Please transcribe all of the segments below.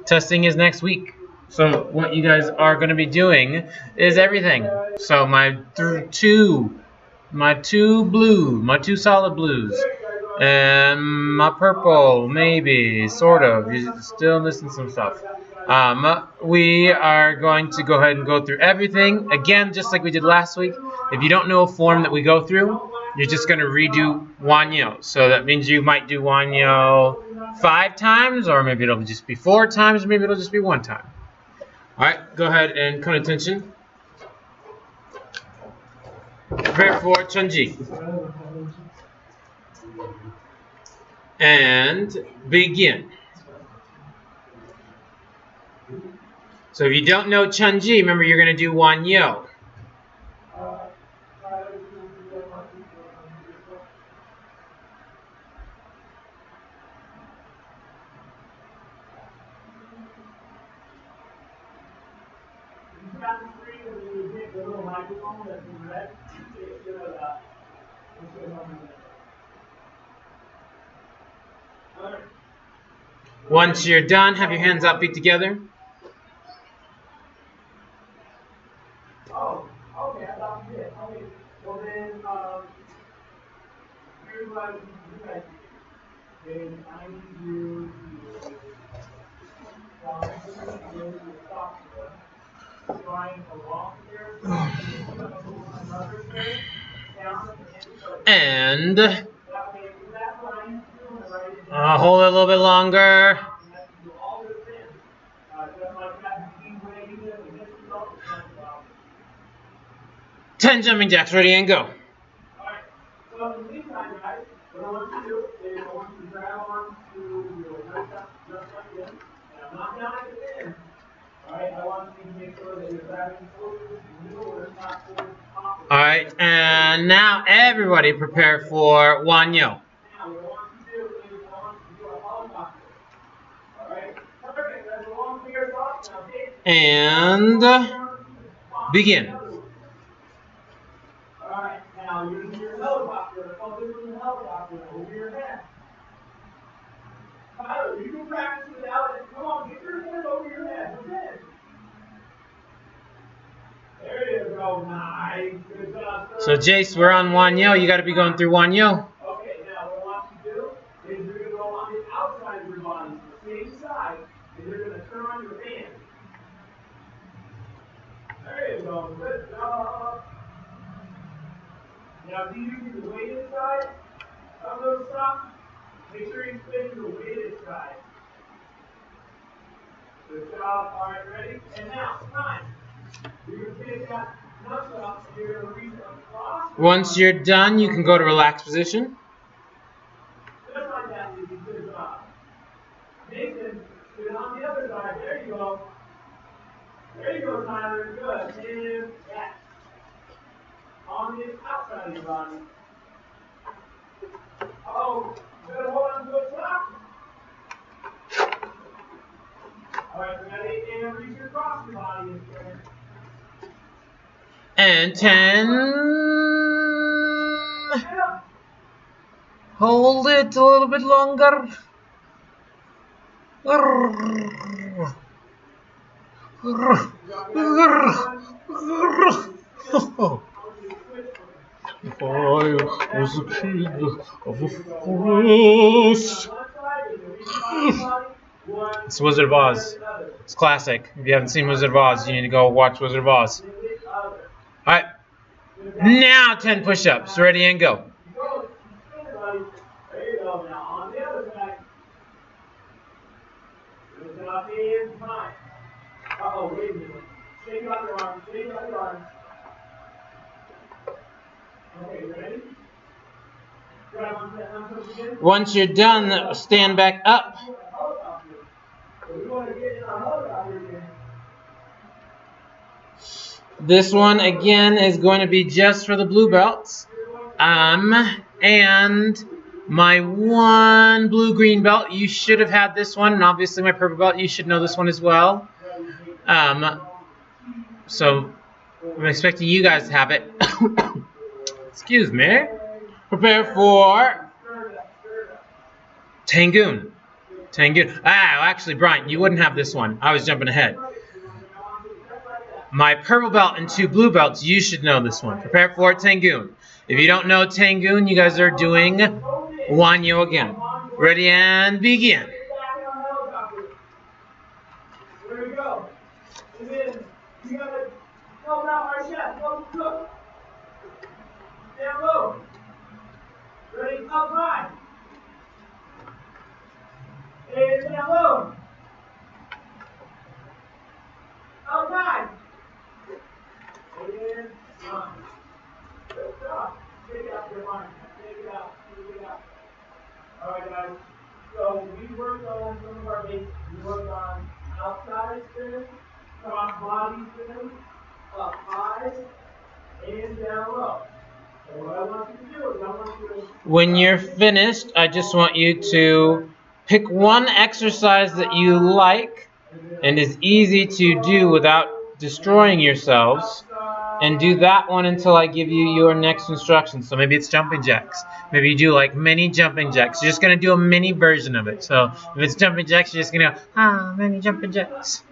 Testing is next week. So what you guys are going to be doing is everything. So my two solid blues, and my purple, maybe, sort of. You're still missing some stuff. We are going to go ahead and go through everything again, just like we did last week. If you don't know a form that we go through, you're just going to redo Wanyo. So that means you might do Wanyo 5 times, or maybe it'll just be 4 times, or maybe it'll just be 1 time. All right, go ahead and come to attention. Prepare for Chunji. And begin. So if you don't know Chunji, remember you're going to do Wanyo. Once you're done, have your hands out, feet together. Oh, okay, I thought you did. Okay, well then, here's what I need you guys to do. Then I need you to stop drawing along here. And hold it a little bit longer. 10 jumping jacks, ready and go. Alright, so in the meantime, guys, what I want you to do is I want you to grab on to your right up, just like this. Now, not down at the end. Alright, I want you to make sure that you're grabbing towards the middle or not towards the top. Alright, and now everybody prepare for Wanyo. Now, what I want you to do is I want you to do a helicopter. Alright, perfect. That's a long finger off. Now, take and begin. Alright, now you're using your helicopter. Focus on the helicopter over your head. Tyler, you can practice without it. Come on, get your hand over your head. Okay. There you go. Nice. Good job, sir. So, Jace, we're on Wanyo. You got to be going through Wanyo. Okay, now what I want you to do is you're going to go on the outside of your body, the same side, and you're going to turn on your hand. There you go. Good job. Now, if you're using the weighted side of those socks, make sure you spin the weighted side. Good job. All right, ready? And now, time. You're going to take that nut up and you're going to reach across. Once you're done, you can go to relaxed position. Just like that, you did good job. Nathan, spin on the other side. There you go. There you go, Tyler. Good. And back. On the outside of your body. Oh, you gotta hold on to the top. Alright, ready? And reach across your body again. And 10. Hold it a little bit longer. If I was a pig of a forest. It's Wizard of Oz. It's classic. If you haven't seen Wizard of Oz, you need to go watch Wizard of Oz. Alright. Now 10 push-ups. Ready and go. There you go. Now on the other side. Good job, and time. Uh-oh, wait a minute. Shake out your arm. Shake out your arm. Okay, ready? Grab onto that number again. Once you're done, stand back up. We want to get in our helicopter again. This one again is going to be just for the blue belts. And my one blue-green belt, you should have had this one, and obviously my purple belt, you should know this one as well. So I'm expecting you guys to have it. Excuse me. Prepare for Tangoon. Tangoon. Ah, actually, Brian, you wouldn't have this one. I was jumping ahead. My purple belt and 2 blue belts, you should know this one. Prepare for Tangoon. If you don't know Tangoon, you guys are doing Wanyo again. Ready and begin. There we go. And then you gotta help out our chef. Go. Down low. Ready? Up high. And down low. Up high. And on. Good job. Take it out your mind. Take it out. All right, guys. So we worked on some of our basics. We worked on outside spin, cross body spin, up high, and down low. So what I want you to do is I want you to... When you're finished, I just want you to pick one exercise that you like and is easy to do without destroying yourselves, and do that one until I give you your next instructions. So maybe it's jumping jacks. Maybe you do like mini jumping jacks. You're just going to do a mini version of it. So if it's jumping jacks, you're just going to go, mini jumping jacks.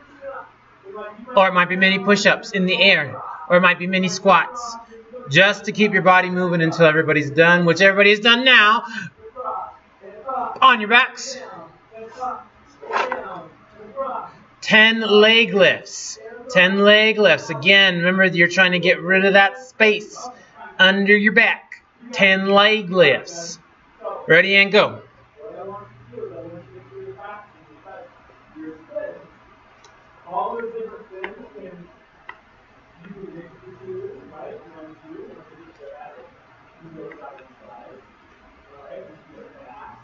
Or it might be mini push-ups in the air. Or it might be mini squats. Just to keep your body moving until everybody's done, which everybody is done now. On your backs. 10 leg lifts. 10 leg lifts. Again, remember you're trying to get rid of that space under your back. 10 leg lifts. Ready and go. All the different things can you can execute, right? 1, 2, and if you go at it, you go side to side, right? You go back,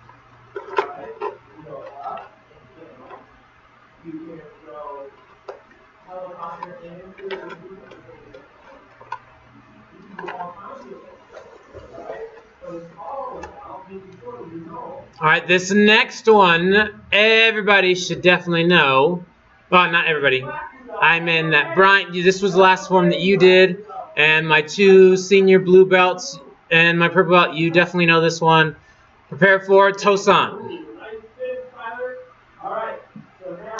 right? You go up and down. You can go helicopter into the you can do all kinds of things, right? So it's all about making sure you know. Alright, this next one, everybody should definitely know. Well, not everybody. I mean that Brian, this was the last form that you did, and my 2 senior blue belts and my purple belt, you definitely know this one. Prepare for Tosan.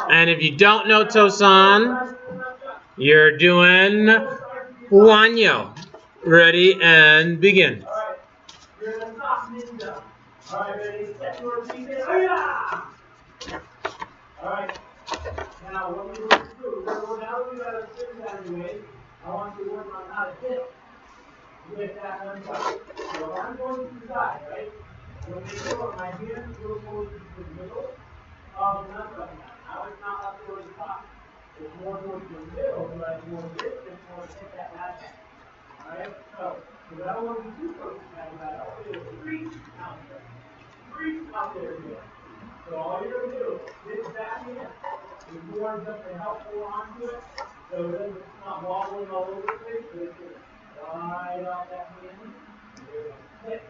And if you don't know Tosan, you're doing Wanyo. Ready and begin. Alright, you're in the top ninja. Alright, ready, set your feet in. Alright, now what we're going to do, now that we got a spin that way, I want you to work on how to hit with that one side. So I'm going to the side, right? I'm going to make sure my hands go towards the middle of the knuckle. Now it's not up towards the top. It's more towards the middle, but I want this and want to hit that last hand. Alright, so what I want you to do first is reach out there. Reach out there again. So all you're going to do is this back hand is more just to help hold on to it. So it's not wobbling all over the place, but it's going to slide out that hand. And you're going to hit.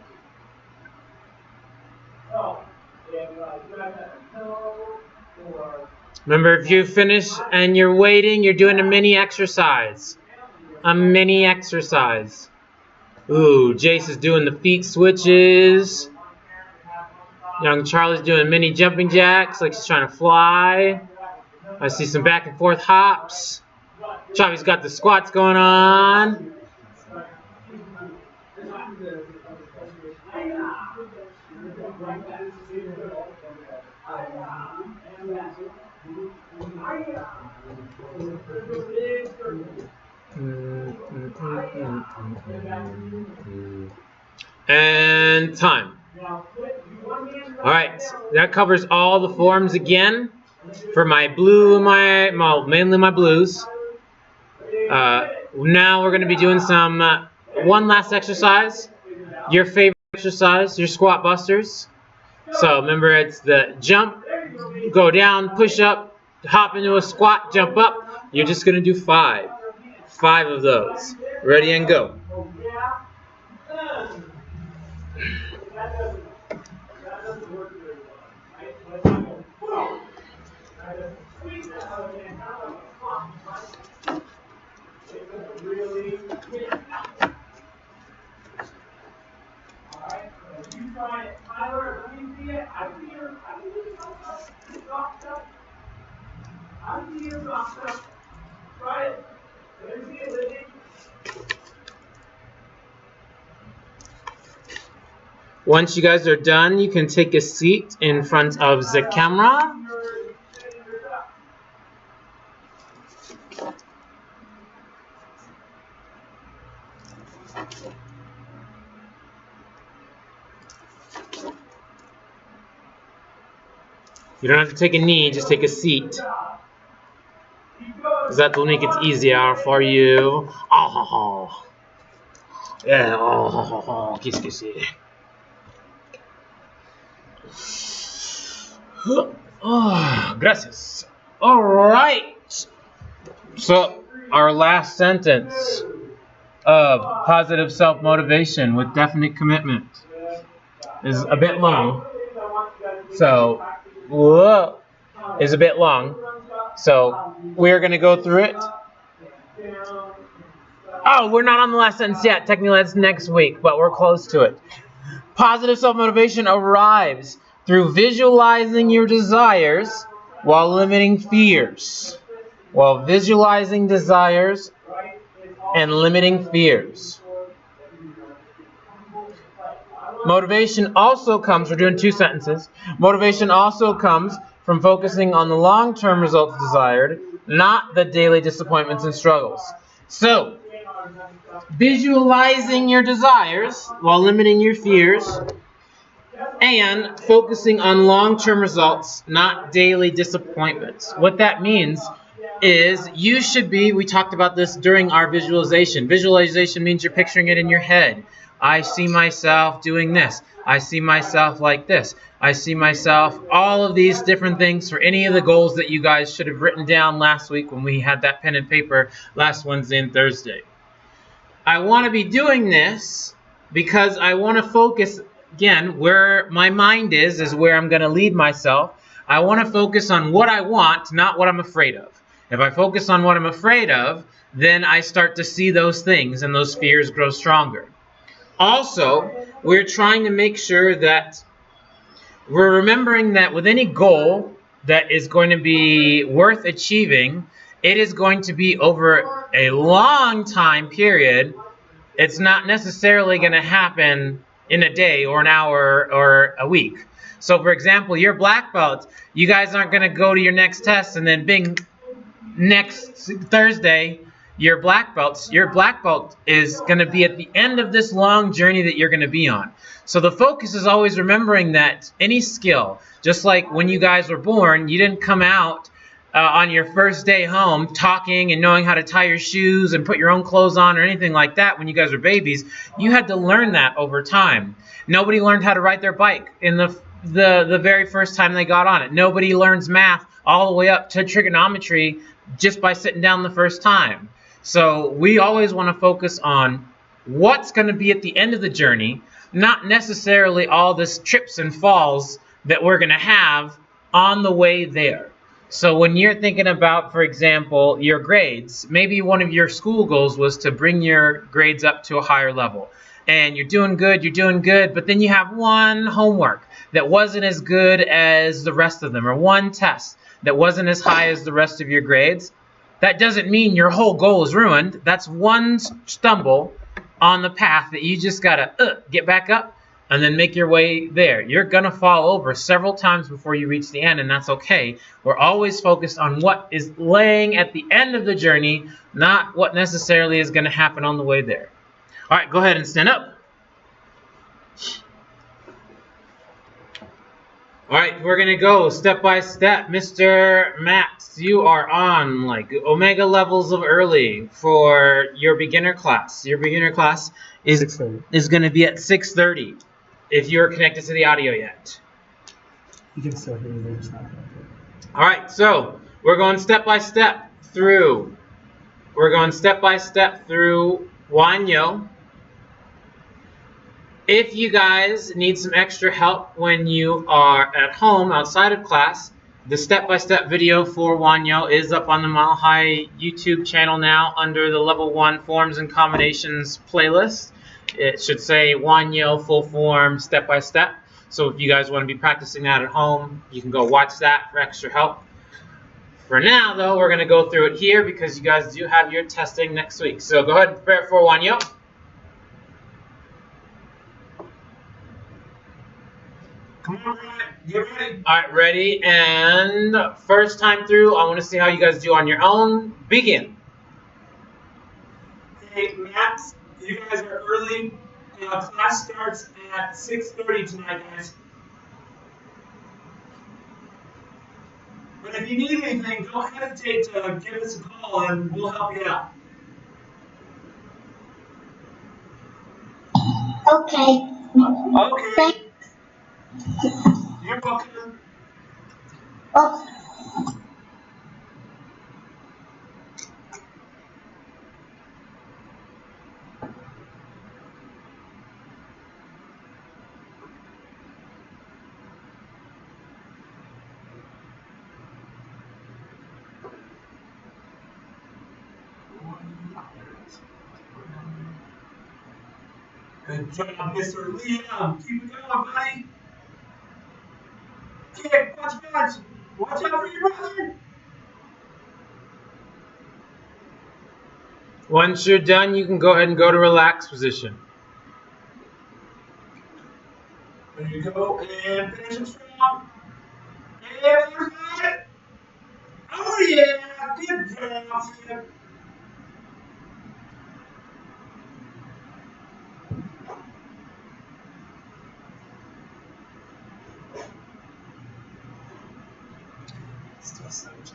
So, if you grab that toe or... Remember, if you finish and you're waiting, you're doing a mini exercise. A mini exercise. Ooh, Jace is doing the feet switches. Young Charlie's doing mini jumping jacks like he's trying to fly. I see some back and forth hops. Chavi's got the squats going on. And time. Alright, that covers all the forms again for my blue and mainly my blues. Now we're going to be doing some one last exercise. Your favorite exercise, your squat busters. So remember, it's the jump, go down, push up, hop into a squat, jump up. You're just going to do 5. 5 of those. Ready and go. That doesn't work very well, right? So that's not going to I just squeeze that other hand out like a clock, right? It's going to really hit out. Alright, so you try it. Tyler, let me see it. I see it. I see you soft stuff. Try it. Let me see it, Lizzie. Once you guys are done, you can take a seat in front of the camera. You don't have to take a knee, just take a seat. Because that will make it easier for you. Oh, yeah, oh, kiss, kiss it. Oh, gracias. All right. So, our last sentence of positive self-motivation with definite commitment is a bit long. So, is a bit long. So, we're going to go through it. Oh, we're not on the last sentence yet. Technically, that's next week, but we're close to it. Positive self-motivation arrives through visualizing your desires while limiting fears. While visualizing desires and limiting fears. Motivation also comes, we're doing two sentences. Motivation also comes from focusing on the long-term results desired, not the daily disappointments and struggles. So, visualizing your desires while limiting your fears, and focusing on long-term results, not daily disappointments. What that means is you should be, we talked about this during our visualization. Visualization means you're picturing it in your head. I see myself doing this. I see myself like this. I see myself, all of these different things for any of the goals that you guys should have written down last week when we had that pen and paper last Wednesday and Thursday. I want to be doing this because I want to focus, again, where my mind is where I'm going to lead myself. I want to focus on what I want, not what I'm afraid of. If I focus on what I'm afraid of, then I start to see those things and those fears grow stronger. Also, we're trying to make sure that we're remembering that with any goal that is going to be worth achieving, it is going to be over a long time period. It's not necessarily going to happen in a day or an hour or a week. So, for example, your black belt, you guys aren't going to go to your next test and then bing, next Thursday, your black belt is going to be at the end of this long journey that you're going to be on. So the focus is always remembering that any skill, just like when you guys were born, you didn't come out on your first day home talking and knowing how to tie your shoes and put your own clothes on or anything like that when you guys were babies. You had to learn that over time. Nobody learned how to ride their bike in the very first time they got on it. Nobody learns math all the way up to trigonometry just by sitting down the first time. So we always want to focus on what's going to be at the end of the journey, not necessarily all this trips and falls that we're going to have on the way there. So when you're thinking about, for example, your grades, maybe one of your school goals was to bring your grades up to a higher level. And you're doing good, but then you have one homework that wasn't as good as the rest of them, or one test that wasn't as high as the rest of your grades. That doesn't mean your whole goal is ruined. That's one stumble on the path that you just got to get back up and then make your way there. You're going to fall over several times before you reach the end, and that's okay. We're always focused on what is laying at the end of the journey, not what necessarily is going to happen on the way there. All right, go ahead and stand up. All right, we're going to go step by step. Mr. Max, you are on like omega levels of early for your beginner class. Your beginner class is going to be at 6:30 if you're connected to the audio yet. You can still hear me. All right, so we're going step by step through. We're going step by step through Wanyo. If you guys need some extra help when you are at home outside of class, the step-by-step video for Wanyo is up on the Mile High YouTube channel now under the Level 1 Forms and Combinations playlist. It should say Wanyo Full Form Step-by-Step. So if you guys want to be practicing that at home, you can go watch that for extra help. For now, though, we're going to go through it here because you guys do have your testing next week. So go ahead and prepare for one, yo. Come on, Brett. Get ready. All right, ready? And first time through, I want to see how you guys do on your own. Begin. Hey, Max, you guys are early. Class starts at 6:30 tonight, guys. But if you need anything, don't hesitate to give us a call and we'll help you out. Okay. Okay. You're welcome. Oh, Good job, Mr. Liam. Keep it going, buddy. Kick, punch. Watch out for your brother. Once you're done, you can go ahead and go to relax position. There you go, and finish him strong. And there's that. Oh yeah, good job, Liam. Still so much.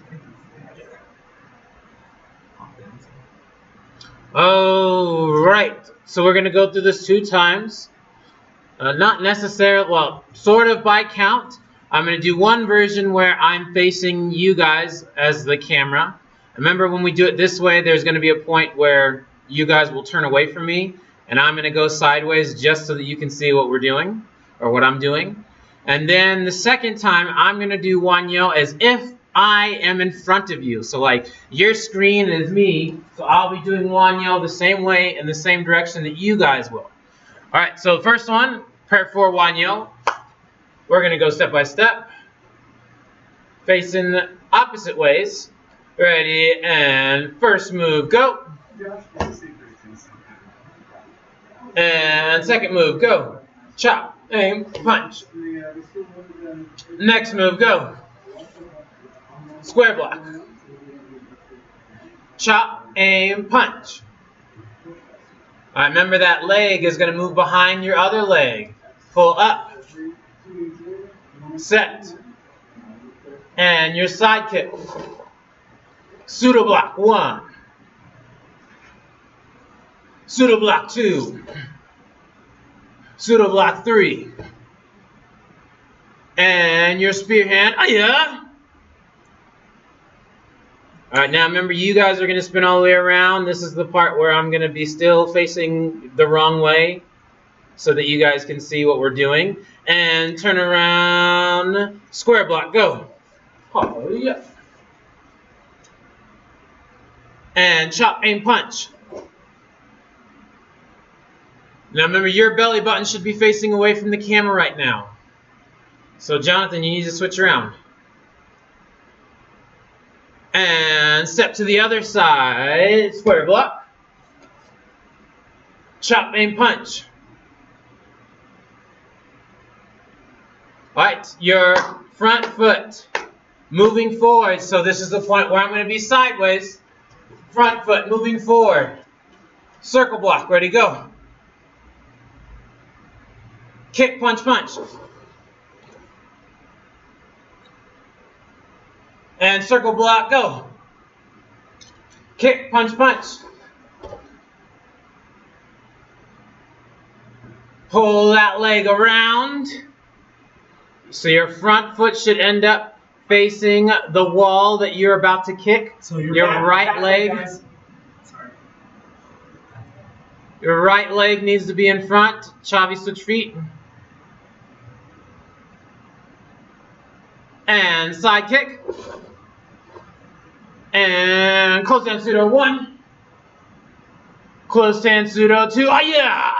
All right. So we're going to go through this 2 times. Not necessarily, well, sort of by count. I'm going to do one version where I'm facing you guys as the camera. Remember, when we do it this way, there's going to be a point where you guys will turn away from me, and I'm going to go sideways just so that you can see what we're doing, or what I'm doing. And then the second time, I'm going to do Wanyo as if I am in front of you. So like your screen is me, so I'll be doing Wanyo the same way in the same direction that you guys will. All right, so first one, prepare for Wanyo. We're going to go step by step, facing the opposite ways. Ready, and first move, go. And second move, go. Chop, aim, punch. Next move, go. Square block. Chop, aim, punch. All right, remember that leg is going to move behind your other leg. Pull up. Set. And your side kick. Pseudo block 1. Pseudo block 2. Pseudo block 3. And your spear hand. Oh yeah. All right, now remember, you guys are going to spin all the way around. This is the part where I'm going to be still facing the wrong way so that you guys can see what we're doing. And turn around, square block, go. Oh, yeah. And chop, aim, punch. Now remember, your belly button should be facing away from the camera right now. So Jonathan, you need to switch around. And step to the other side, square block. Chop, aim, punch. Alright, your front foot moving forward. So this is the point where I'm going to be sideways. Front foot moving forward. Circle block, ready, go. Kick, punch, punch. And circle block, go. Kick, punch, punch. Pull that leg around. So your front foot should end up facing the wall that you're about to kick. So your right leg. Your right leg needs to be in front. Chavi switch feet. And side kick. And close stand pseudo 1. Close stand pseudo 2. Oh yeah!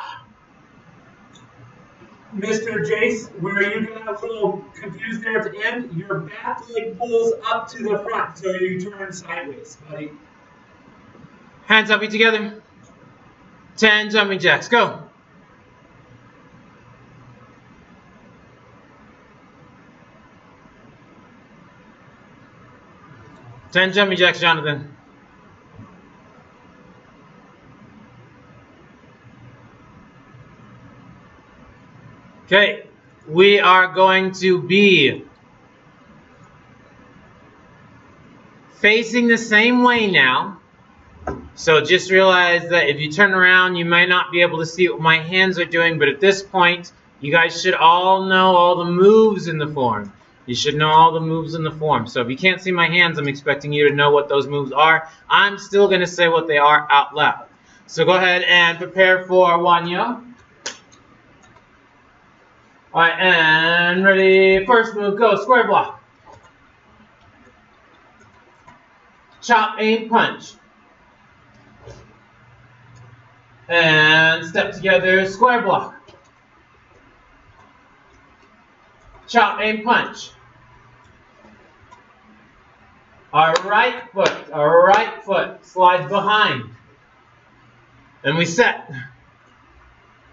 Mr. Jace, where you got a little confused there at the end, your back leg pulls up to the front, so you turn sideways, buddy. Hands up, feet together. 10 jumping jacks, go. Ten jumping jacks, Jonathan. Okay, we are going to be facing the same way now. So just realize that if you turn around, you might not be able to see what my hands are doing, but at this point, you guys should all know all the moves in the form. You should know all the moves in the form. So if you can't see my hands, I'm expecting you to know what those moves are. I'm still going to say what they are out loud. So go ahead and prepare for Wanyo. Alright, and ready, first move, go, square block. Chop, aim, punch. And step together, square block. Chop, aim, punch. Our right foot slides behind. And we set.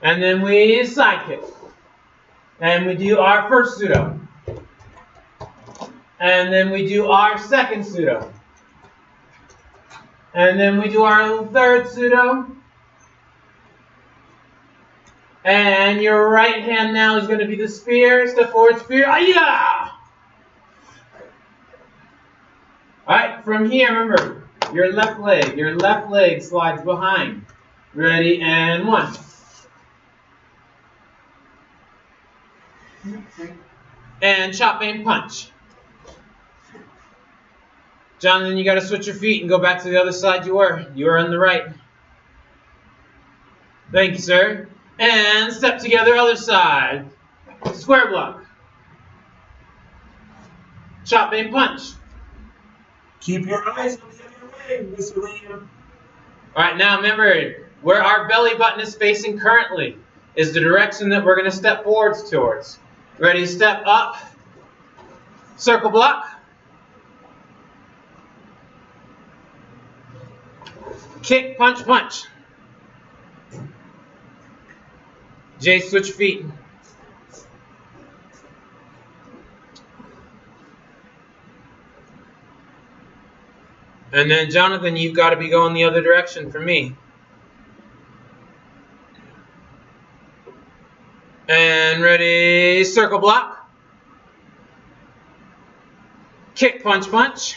And then we side kick. And we do our first pseudo. And then we do our second pseudo. And then we do our third pseudo. And your right hand now is going to be the spear. Step forward, spear. Ayah! Alright, from here, remember, your left leg slides behind. Ready, and one. And chop, aim, punch. Jonathan, you got to switch your feet and go back to the other side you were. You were on the right. Thank you, sir. And step together, other side. Square block. Chop, aim, punch. Keep your eyes on the other way, Mr. Liam. Alright, now remember, where our belly button is facing currently is the direction that we're going to step forwards towards. Ready, step up. Circle block. Kick, punch, punch. Jay, switch feet. And then Jonathan, you've got to be going the other direction for me. And ready, circle block. Kick, punch, punch.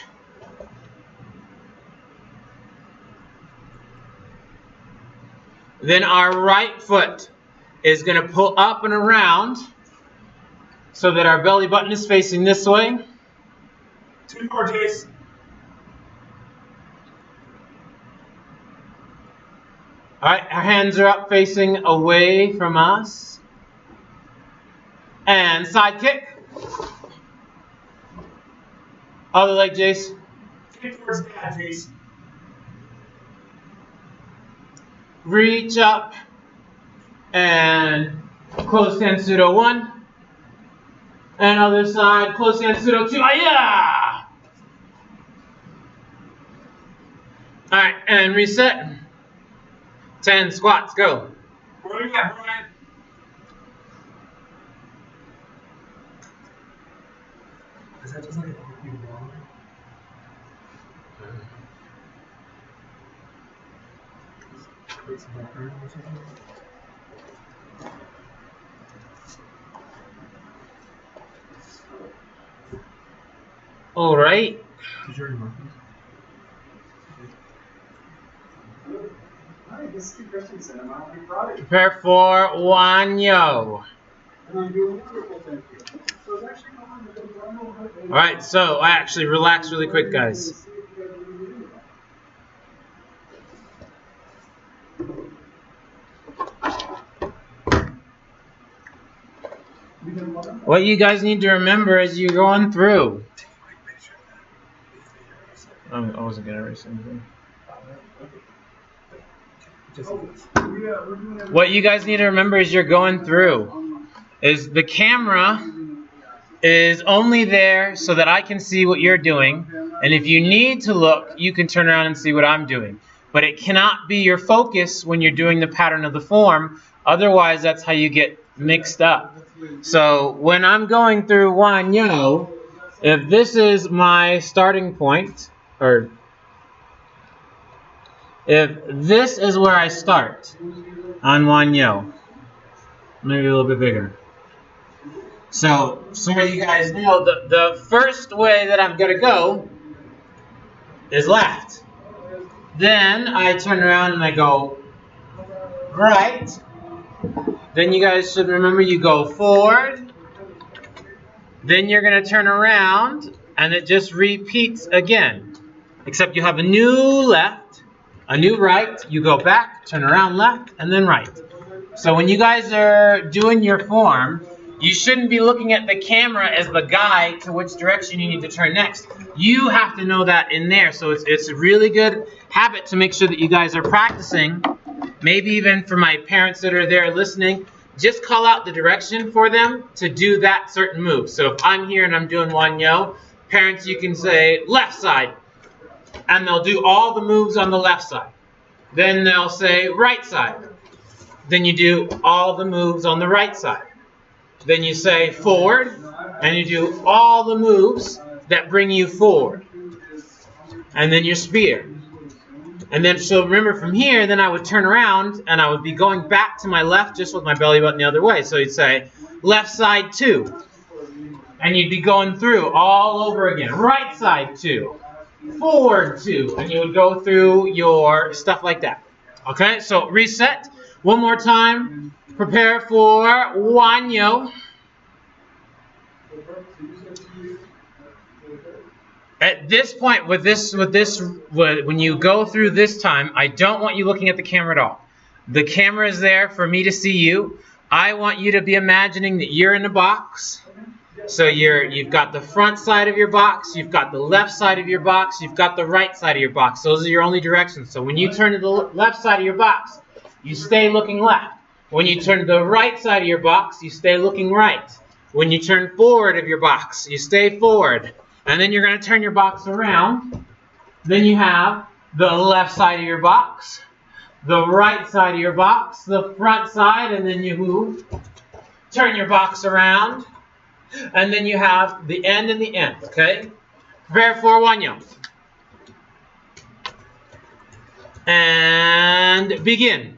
Then our right foot is going to pull up and around so that our belly button is facing this way. 2 more, Jace. Alright, our hands are up facing away from us. And side kick. Other leg, Jace. Kick towards dad, Jace. Reach up. And close hand pseudo 1. And other side, close hand pseudo 2. Yeah! Alright, and reset. 10 squats, go. Where you at, Brian? Is that just like a cookie wall? Create some background or something? All right. Did you already mark these? Alright, this is the Christian cinema. I'll be proud of you. Prepare for Wanyo. And I'm doing wonderful, thank you. So it's actually going to be All right, so I actually relax really quick, guys. What you guys need to remember as you're going through. I wasn't gonna erase anything. What you guys need to remember as you're going through is the camera is only there so that I can see what you're doing, and if you need to look, you can turn around and see what I'm doing. But it cannot be your focus when you're doing the pattern of the form, otherwise that's how you get mixed up. So when I'm going through Wanyo, if this is my starting point, or if this is where I start on Wanyo, maybe a little bit bigger. So you guys know, the first way that I'm going to go is left. Then I turn around and I go right. Then you guys should remember you go forward. Then you're going to turn around and it just repeats again. Except you have a new left, a new right. You go back, turn around left, and then right. So when you guys are doing your form, you shouldn't be looking at the camera as the guide to which direction you need to turn next. You have to know that in there. So it's a really good habit to make sure that you guys are practicing. Maybe even for my parents that are there listening, just call out the direction for them to do that certain move. So if I'm here and I'm doing Wanyo, parents, you can say left side, and they'll do all the moves on the left side. Then they'll say right side. Then you do all the moves on the right side. Then you say forward, and you do all the moves that bring you forward. And then your spear. And then, so remember from here, then I would turn around, and I would be going back to my left just with my belly button the other way. So you'd say, left side 2. And you'd be going through all over again. Right side 2. Forward 2. And you would go through your stuff like that. Okay, so reset. One more time. Prepare for Wanyo. At this point, when you go through this time, I don't want you looking at the camera at all. The camera is there for me to see you. I want you to be imagining that you're in a box. So you've got the front side of your box, you've got the left side of your box, you've got the right side of your box. Those are your only directions. So when you turn to the left side of your box, you stay looking left. When you turn to the right side of your box, you stay looking right. When you turn forward of your box, you stay forward. And then you're going to turn your box around. Then you have the left side of your box, the right side of your box, the front side, and then you move. Turn your box around. And then you have the end and the end, okay? Prepare for Wanyo. And begin.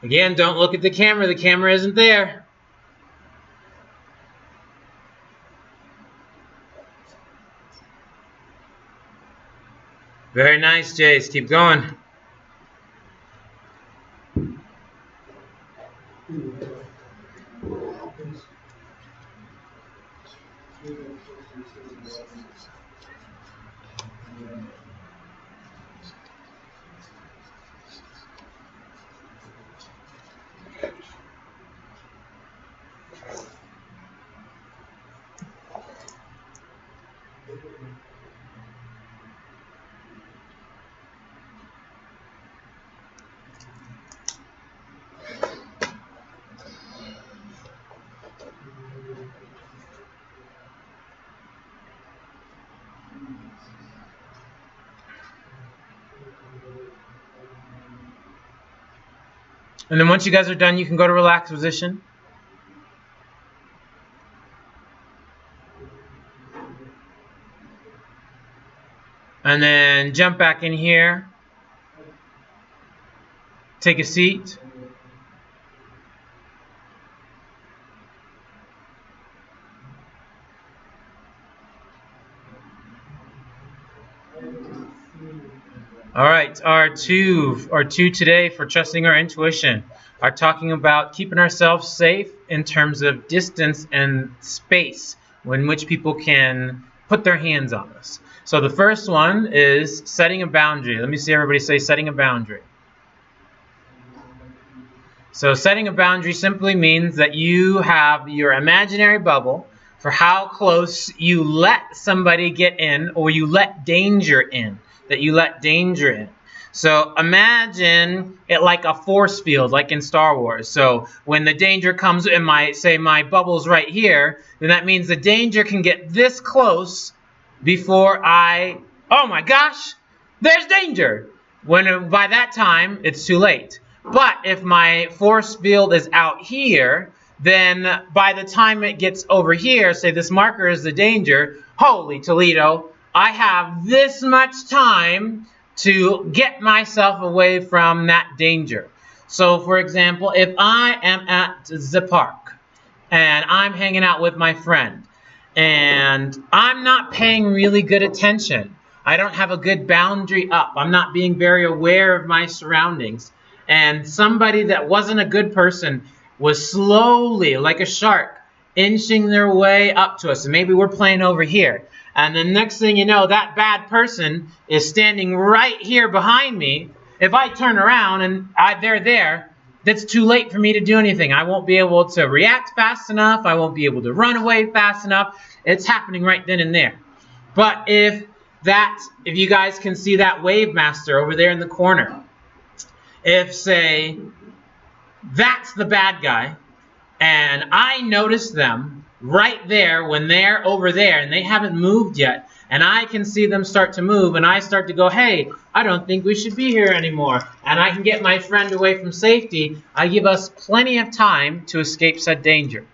Again, don't look at the camera. The camera isn't there. Very nice, Jace. Keep going. And then once you guys are done, you can go to relaxed position. And then jump back in here. Take a seat. All right, our two today for trusting our intuition are talking about keeping ourselves safe in terms of distance and space in which people can put their hands on us. So the first one is setting a boundary. Let me see everybody say setting a boundary. So setting a boundary simply means that you have your imaginary bubble for how close you let somebody get in, or you let danger in, that you let danger in. So imagine it like a force field, like in Star Wars. So when the danger comes in my bubble's right here, then that means the danger can get this close before oh my gosh, there's danger. When by that time, it's too late. But if my force field is out here, then by the time it gets over here, say this marker is the danger, holy Toledo, I have this much time to get myself away from that danger. So for example, if I am at the park and I'm hanging out with my friend and I'm not paying really good attention, I don't have a good boundary up, I'm not being very aware of my surroundings, and somebody that wasn't a good person was slowly, like a shark, inching their way up to us, and maybe we're playing over here, and the next thing you know, that bad person is standing right here behind me. If I turn around and they're there, that's too late for me to do anything. I won't be able to react fast enough. I won't be able to run away fast enough. It's happening right then and there. But if you guys can see that wave master over there in the corner, if, say, that's the bad guy, and I notice them right there when they're over there and they haven't moved yet, and I can see them start to move, and I start to go, hey, I don't think we should be here anymore, and I can get my friend away from safety, I give us plenty of time to escape said danger.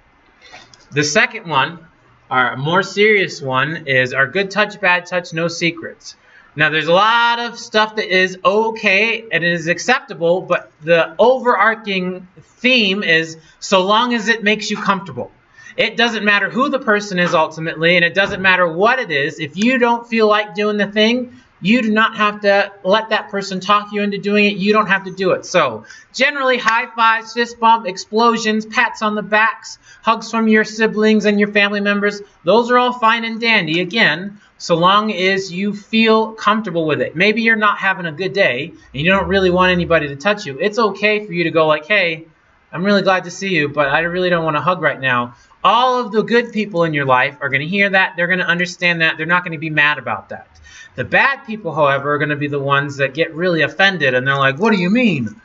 The second one, our more serious one, is our good touch, bad touch, no secrets. Now, there's a lot of stuff that is okay and is acceptable, but the overarching theme is so long as it makes you comfortable. It doesn't matter who the person is ultimately, and it doesn't matter what it is. If you don't feel like doing the thing, you do not have to let that person talk you into doing it. You don't have to do it. So generally, high fives, fist bump, explosions, pats on the backs, hugs from your siblings and your family members, those are all fine and dandy. Again, so long as you feel comfortable with it. Maybe you're not having a good day and you don't really want anybody to touch you. It's okay for you to go like, hey, I'm really glad to see you, but I really don't want to hug right now. All of the good people in your life are going to hear that. They're going to understand that. They're not going to be mad about that. The bad people, however, are going to be the ones that get really offended, and they're like, what do you mean?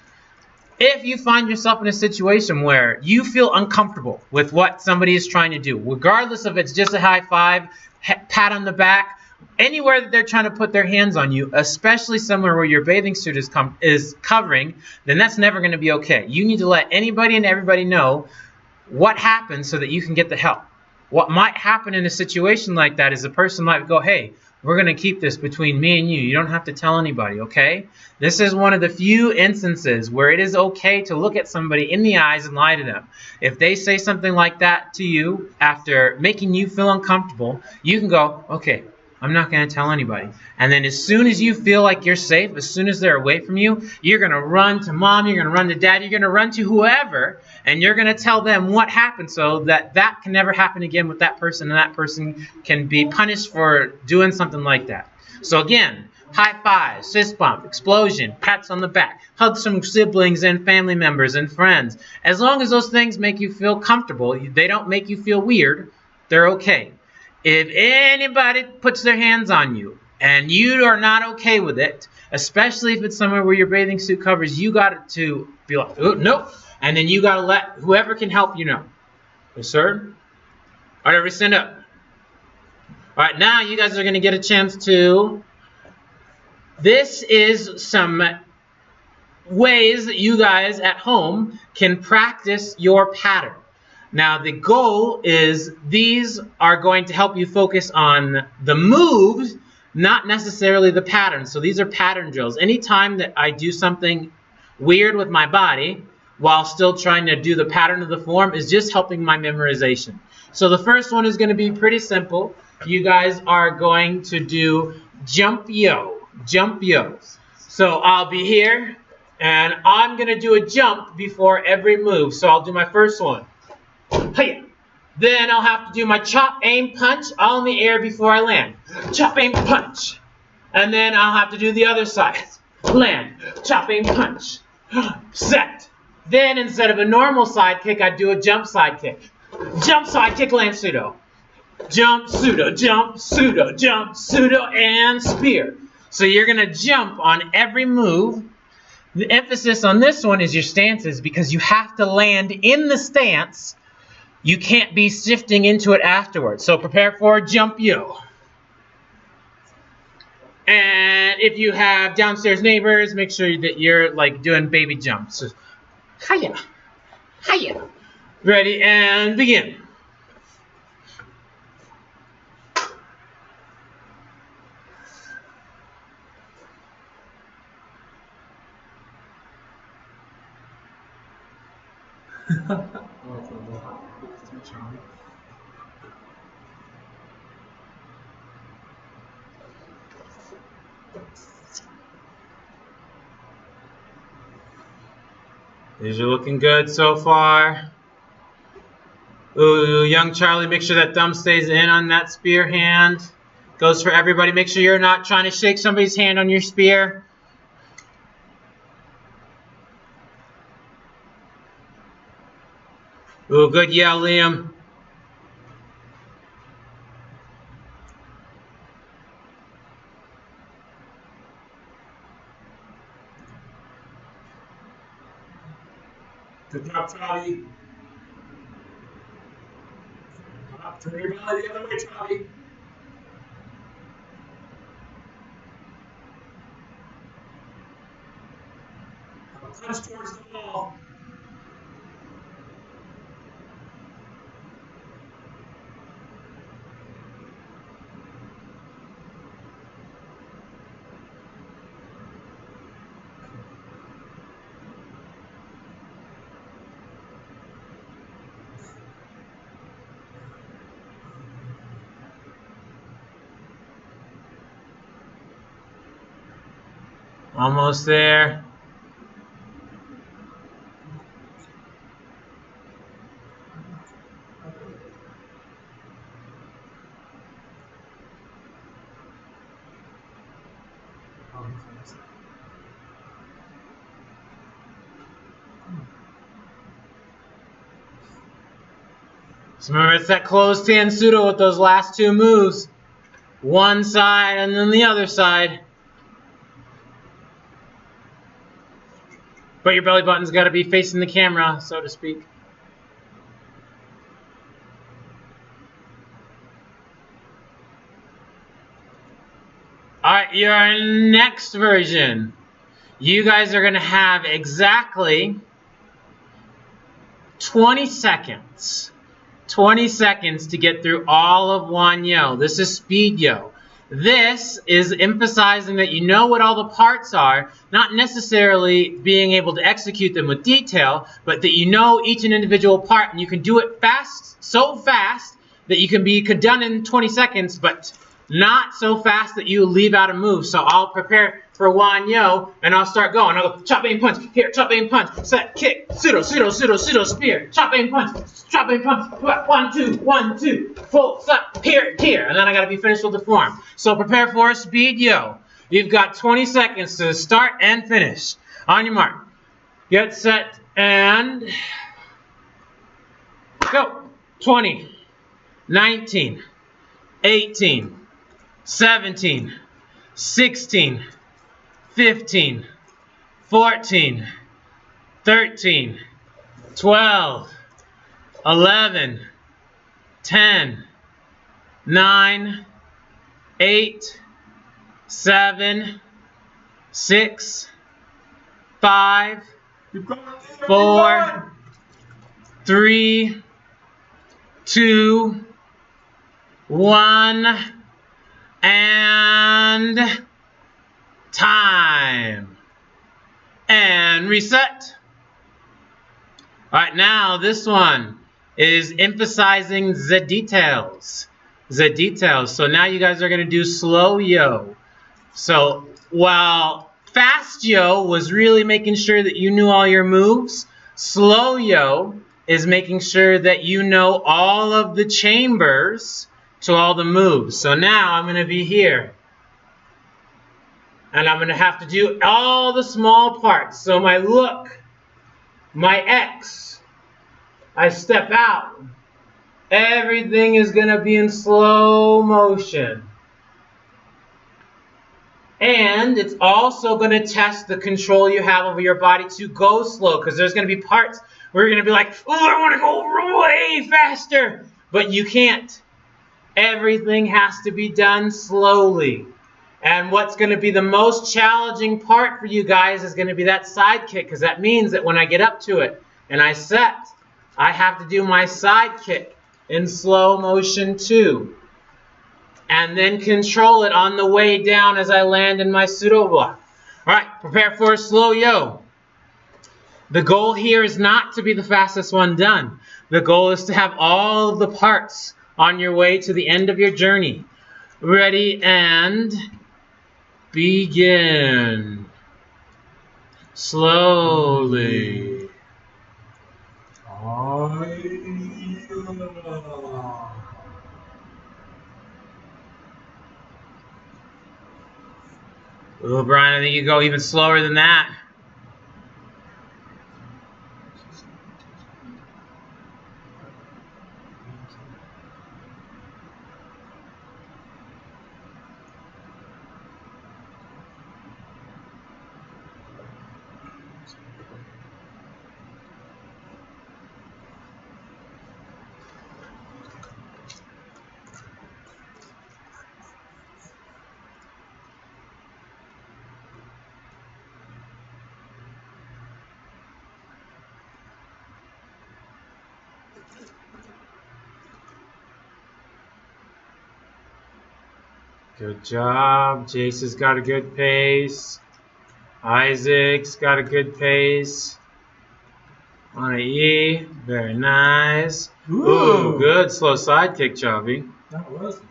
If you find yourself in a situation where you feel uncomfortable with what somebody is trying to do, regardless if it's just a high five, pat on the back, anywhere that they're trying to put their hands on you, especially somewhere where your bathing suit is covering, then that's never going to be okay. You need to let anybody and everybody know what happened so that you can get the help. What might happen in a situation like that is a person might go, hey, we're going to keep this between me and you. You don't have to tell anybody, okay? This is one of the few instances where it is okay to look at somebody in the eyes and lie to them. If they say something like that to you after making you feel uncomfortable, you can go, okay, I'm not going to tell anybody. And then as soon as you feel like you're safe, as soon as they're away from you, you're going to run to mom, you're going to run to dad, you're going to run to whoever, and you're going to tell them what happened so that that can never happen again with that person, and that person can be punished for doing something like that. So again, high fives, fist bump, explosion, pats on the back, hugs from siblings and family members and friends. As long as those things make you feel comfortable, they don't make you feel weird, they're okay. If anybody puts their hands on you and you are not okay with it, especially if it's somewhere where your bathing suit covers, you got to be like, oh, nope. And then you got to let whoever can help you know. Yes, sir? All right, everybody stand up. All right, now you guys are going to get a chance to... This is some ways that you guys at home can practice your pattern. Now, the goal is these are going to help you focus on the moves, not necessarily the pattern. So these are pattern drills. Anytime that I do something weird with my body while still trying to do the pattern of the form is just helping my memorization. So the first one is going to be pretty simple. You guys are going to do jump yo, jump yo. So I'll be here and I'm going to do a jump before every move. So I'll do my first one. Hey. Then I'll have to do my chop, aim, punch all in the air before I land. Chop, aim, punch. And then I'll have to do the other side. Land, chop, aim, punch. Set. Then instead of a normal side kick, I'd do a jump side kick. Jump side kick, land pseudo. Jump, pseudo, jump, pseudo, jump, pseudo, and spear. So you're going to jump on every move. The emphasis on this one is your stances because you have to land in the stance. You can't be shifting into it afterwards. So prepare for jump yo. And if you have downstairs neighbors, make sure that you're like doing baby jumps. So, hiya, hiya. Ready and begin. These are looking good so far. Ooh, young Charlie, make sure that thumb stays in on that spear hand. Goes for everybody. Make sure you're not trying to shake somebody's hand on your spear. Ooh, good yell, Liam. Good job, Charlie. Turn your belly the other way, Charlie. Punch towards the wall. Almost there. So remember, it's that closed hand pseudo with those last two moves. One side and then the other side. But your belly button's got to be facing the camera, so to speak. Alright, your next version. You guys are going to have exactly 20 seconds. 20 seconds to get through all of one yo. This is speed yo. This is emphasizing that you know what all the parts are, not necessarily being able to execute them with detail, but that you know each and individual part and you can do it fast, so fast that you can be done in 20 seconds, but not so fast that you leave out a move. So I'll prepare for one yo and I'll start going. I'll go chop, aim, punch, here, chop, aim, punch, set, kick, pseudo, pseudo, pseudo, pseudo, spear, chop, aim, punch, chop, aim, punch, 1, 2, full, set, here, here, and then I gotta be finished with the form. So prepare for a speed yo. You've got 20 seconds to start and finish. On your mark, get set, and go. 20, 19, 18, 17, 16, 15, 14, 13, 12, 11, 10, 9, 8, 7, 6, 5, 4, 3, 2, 1, and time. And reset. Alright, now this one is emphasizing the details. The details. So now you guys are going to do slow yo. So while fast yo was really making sure that you knew all your moves, slow yo is making sure that you know all of the chambers to all the moves. So now I'm going to be here. And I'm going to have to do all the small parts. So my look my X, I step out. Everything is going to be in slow motion. And it's also going to test the control you have over your body to go slow, because there's going to be parts where you're going to be like, oh, I want to go way faster. But you can't. Everything has to be done slowly. And what's going to be the most challenging part for you guys is going to be that side kick, because that means that when I get up to it and I set, I have to do my side kick in slow motion too. And then control it on the way down as I land in my pseudo block. All right, prepare for a slow yo. The goal here is not to be the fastest one done. The goal is to have all of the parts on your way to the end of your journey. Ready and begin. Slowly. Oh, Brian, I think you go even slower than that. Good job. Jace has got a good pace. Isaac's got a good pace. On a E. Very nice. Ooh, good. Slow side kick, Chavi. That was good.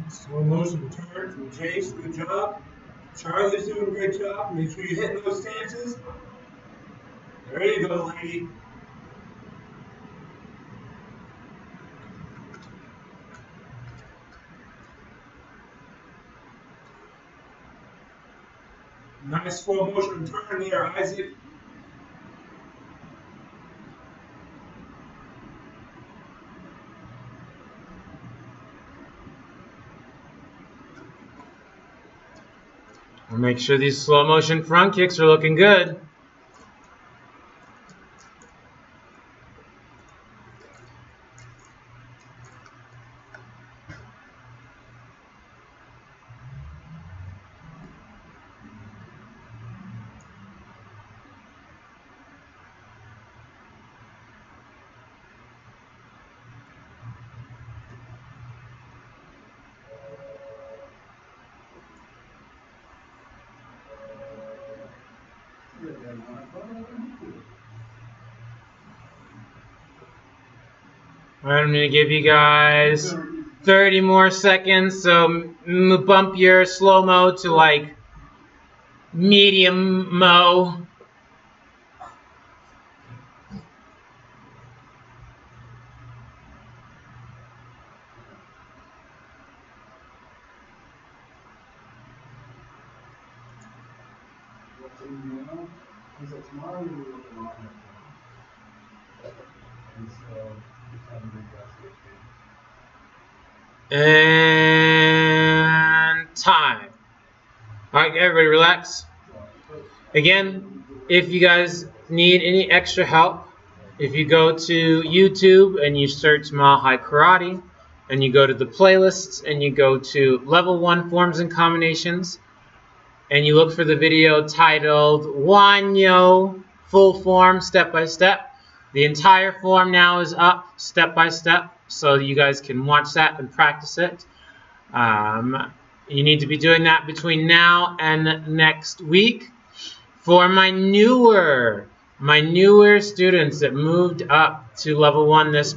Slow motion turn from Jace. Good job. Charlie's doing a great job. Make sure you're hitting those stances. There you go, lady. Nice slow motion turn there, Isaac. We'll make sure these slow motion front kicks are looking good. I'm going to give you guys 30 more seconds, so bump your slow-mo to like medium-mo. And time. All right, everybody relax. Again, if you guys need any extra help, if you go to YouTube and you search Mile High Karate, and you go to the playlists and you go to Level 1 Forms and Combinations, and you look for the video titled Wanyo Full Form Step by Step. The entire form now is up step by step, so you guys can watch that and practice it. You need to be doing that between now and next week. For my newer students that moved up to level 1 this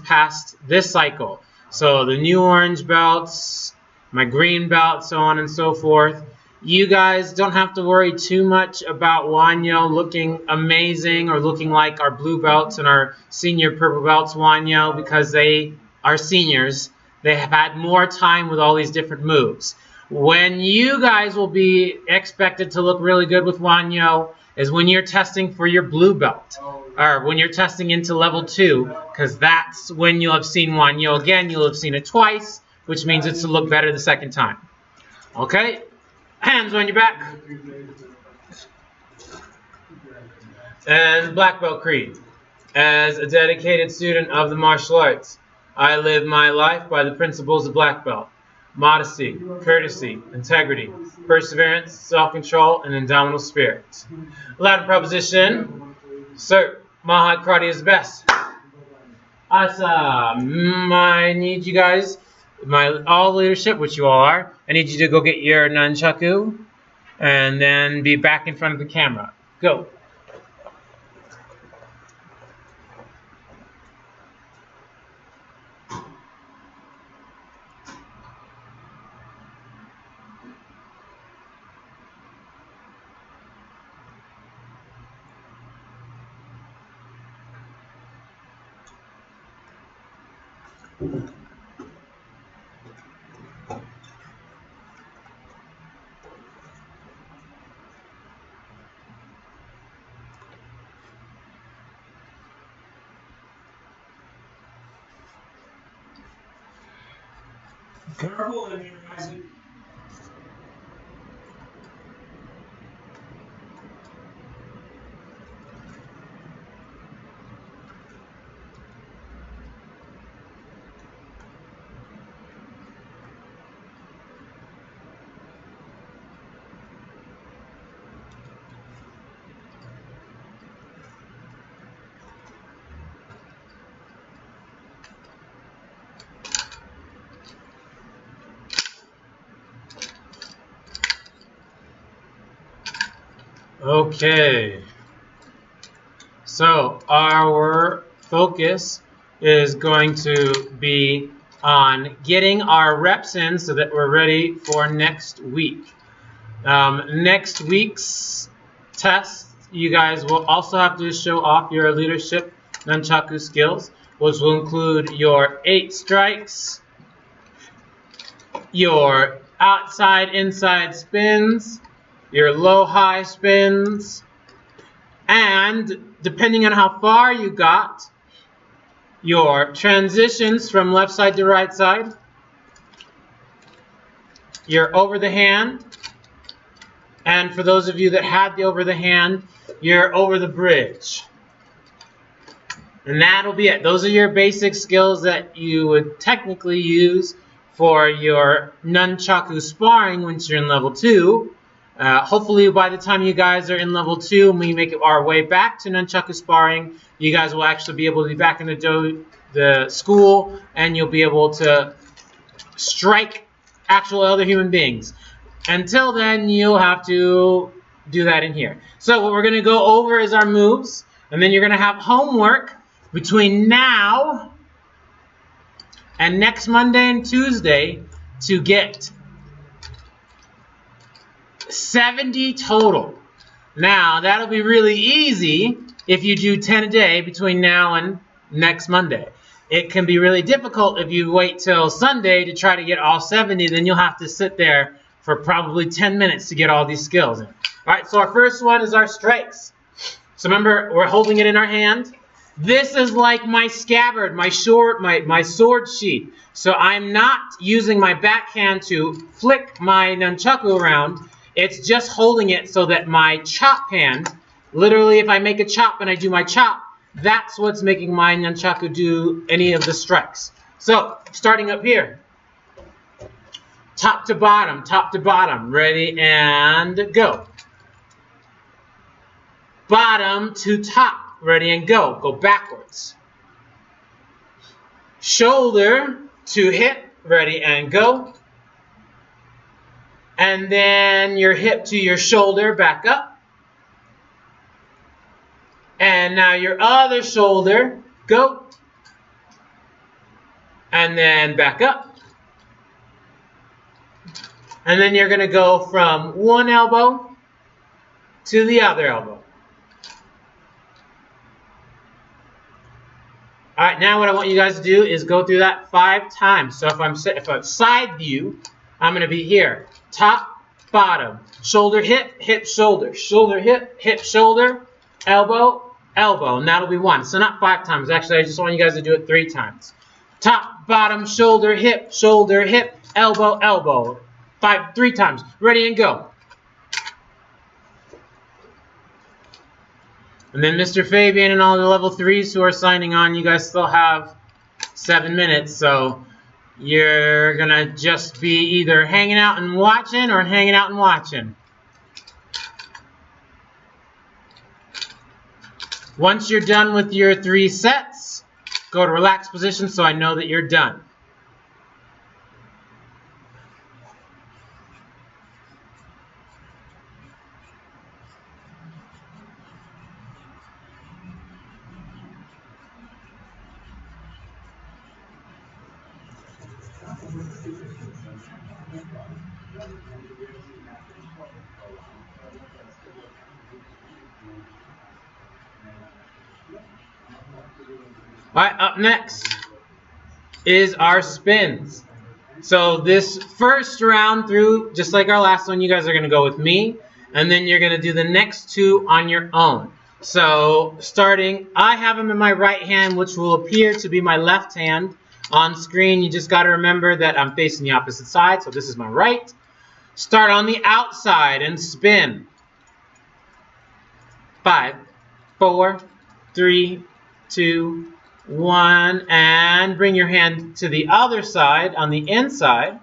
cycle, so the new orange belts, my green belt, so on and so forth, you guys don't have to worry too much about Wanyo looking amazing or looking like our blue belts and our senior purple belts Wanyo, because they are seniors. They have had more time with all these different moves. When you guys will be expected to look really good with Wanyo is when you're testing for your blue belt, or when you're testing into level 2, because that's when you'll have seen Wanyo again. You'll have seen it twice, which means it's to look better the second time. Okay? Hands on your back. And Black Belt Creed. As a dedicated student of the martial arts, I live my life by the principles of Black Belt. Modesty, courtesy, integrity, perseverance, self-control, and indomitable spirit. Latin proposition, sir, Mahad Karate is best. Awesome. I need you guys, all leadership, which you all are, I need you to go get your nunchaku and then be back in front of the camera. Go. Careful in your eyes. Okay. So our focus is going to be on getting our reps in so that we're ready for next week. Next week's test, you guys will also have to show off your leadership nunchaku skills, which will include your 8 strikes, your outside-inside spins, your low-high spins, and depending on how far you got, your transitions from left side to right side, your over the hand, and for those of you that had the over the hand, you're over the bridge. And that'll be it. Those are your basic skills that you would technically use for your nunchaku sparring once you're in level 2. Hopefully by the time you guys are in level 2 and we make our way back to nunchaku sparring, you guys will actually be able to be back in the school, and you'll be able to strike actual other human beings. Until then, you'll have to do that in here. So what we're going to go over is our moves, and then you're going to have homework between now and next Monday and Tuesday to get 70 total. Now, that'll be really easy if you do 10 a day between now and next Monday. It can be really difficult if you wait till Sunday to try to get all 70. Then you'll have to sit there for probably 10 minutes to get all these skills in. All right, so our first one is our strikes. So remember, we're holding it in our hand. This is like my scabbard, my sword sheath. So I'm not using my backhand to flick my nunchaku around. It's just holding it so that my chop hand, literally if I make a chop and I do my chop, that's what's making my nunchaku do any of the strikes. So, starting up here. Top to bottom, ready and go. Bottom to top, ready and go. Go backwards. Shoulder to hip, ready and go. And then your hip to your shoulder, back up. And now your other shoulder, go. And then back up. And then you're going to go from one elbow to the other elbow. Alright, now what I want you guys to do is go through that 5 times. So if I'm side view, I'm going to be here. Top, bottom, shoulder, hip, hip, shoulder, shoulder, hip, shoulder, elbow, elbow. And that'll be 1. So not 5 times. Actually, I just want you guys to do it 3 times. Top, bottom, shoulder, hip, elbow, elbow. 3 times. Ready and go. And then Mr. Fabian and all the level 3s who are signing on, you guys still have 7 minutes. So you're going to just be either hanging out and watching or hanging out and watching. Once you're done with your 3 sets, go to relaxed position so I know that you're done. Alright, up next is our spins. So this first round through, just like our last one, you guys are going to go with me, and then you're going to do the next 2 on your own. So starting, I have them in my right hand, which will appear to be my left hand on screen. You just got to remember that I'm facing the opposite side, so this is my right. Start on the outside and spin. 5, 4, 3, 2, 1, and bring your hand to the other side on the inside.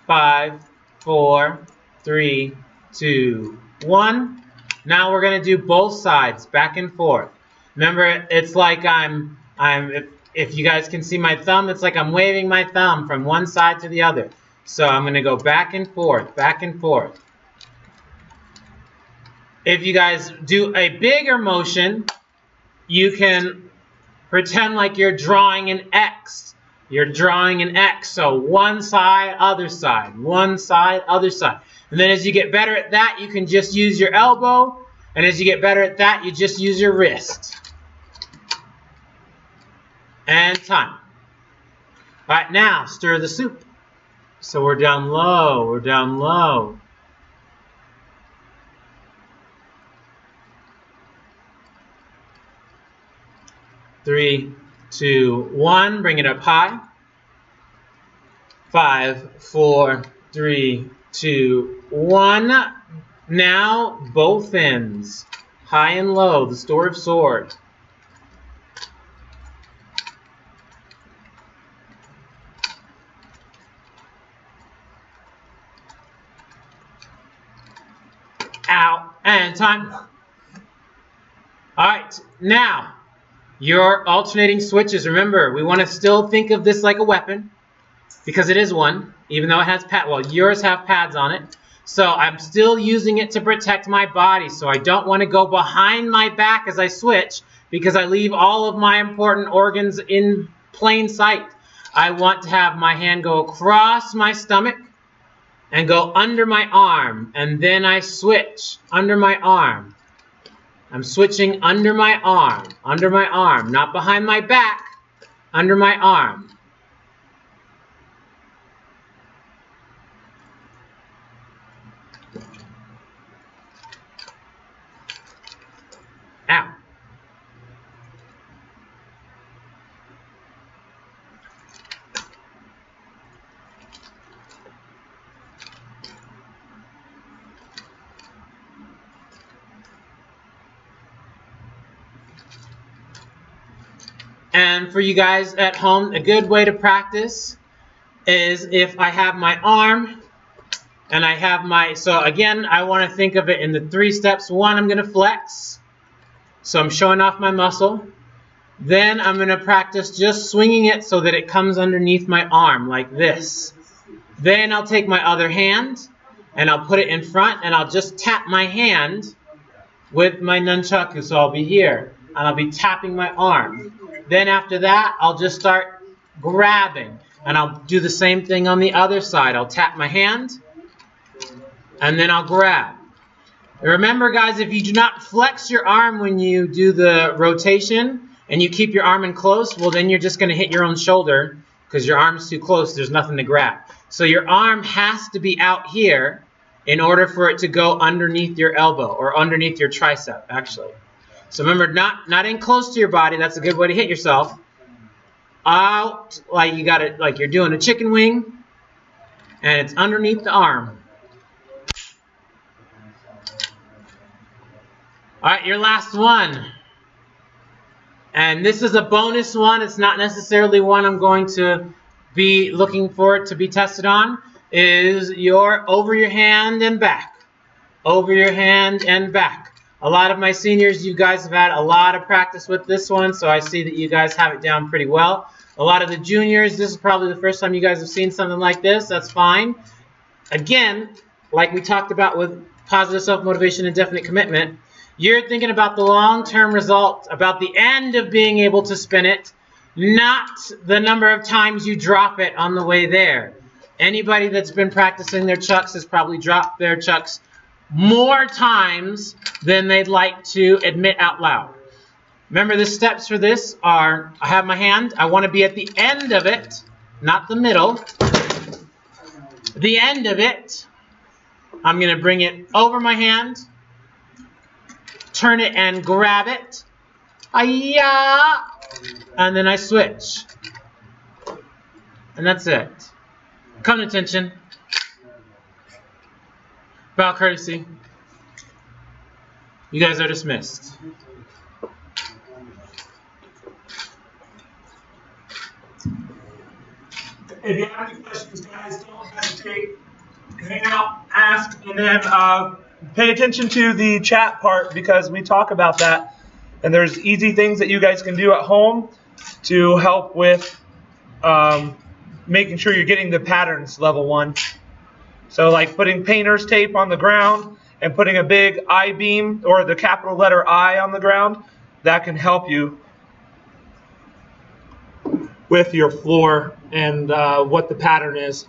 5, 4, 3, 2, 1. Now we're going to do both sides, back and forth. Remember, it's like if you guys can see my thumb, it's like I'm waving my thumb from one side to the other. So I'm going to go back and forth, back and forth. If you guys do a bigger motion, you can pretend like you're drawing an X. You're drawing an X. So one side, other side, one side, other side. And then as you get better at that, you can just use your elbow. And as you get better at that, you just use your wrist. And time. All right, now stir the soup. So we're down low, we're down low. Three, 2, 1. Bring it up high. 5, 4, 3, 2, 1. Now both ends, high and low, the store of sword. Out and time. All right, now. Your alternating switches, remember, we want to still think of this like a weapon because it is one, even though it has pads. Well, yours have pads on it. So I'm still using it to protect my body. So I don't want to go behind my back as I switch because I leave all of my important organs in plain sight. I want to have my hand go across my stomach and go under my arm. And then I switch under my arm. I'm switching under my arm, not behind my back, under my arm. Out. And for you guys at home, a good way to practice is if I have my arm and I have my, so again, I want to think of it in the 3 steps. 1, I'm going to flex. So I'm showing off my muscle. Then I'm going to practice just swinging it so that it comes underneath my arm like this. Then I'll take my other hand and I'll put it in front and I'll just tap my hand with my nunchaku. So I'll be here and I'll be tapping my arm. Then after that, I'll just start grabbing. And I'll do the same thing on the other side. I'll tap my hand, and then I'll grab. Remember, guys, if you do not flex your arm when you do the rotation, and you keep your arm in close, well, then you're just going to hit your own shoulder because your arm's too close. There's nothing to grab. So your arm has to be out here in order for it to go underneath your elbow or underneath your tricep, actually. So remember, not in close to your body. That's a good way to hit yourself. Out, like you got it, like you're doing a chicken wing, and it's underneath the arm. All right, your last one. And this is a bonus one. It's not necessarily one I'm going to be looking for it to be tested on. Is your over your hand and back. Over your hand and back. A lot of my seniors, you guys have had a lot of practice with this one, so I see that you guys have it down pretty well. A lot of the juniors, this is probably the first time you guys have seen something like this. That's fine. Again, like we talked about with positive self-motivation and definite commitment, you're thinking about the long-term result, about the end of being able to spin it, not the number of times you drop it on the way there. Anybody that's been practicing their chucks has probably dropped their chucks more times than they'd like to admit out loud. Remember, the steps for this are, I have my hand, I want to be at the end of it, not the middle. The end of it, I'm going to bring it over my hand, turn it and grab it, Hi-ya! And then I switch. And that's it. Come to attention. Bow courtesy. You guys are dismissed. If you have any questions, guys, don't hesitate. Hang out, ask, and then pay attention to the chat part because we talk about that. And there's easy things that you guys can do at home to help with making sure you're getting the patterns level 1. So like putting painter's tape on the ground and putting a big I-beam or the capital letter I on the ground, that can help you with your floor and what the pattern is.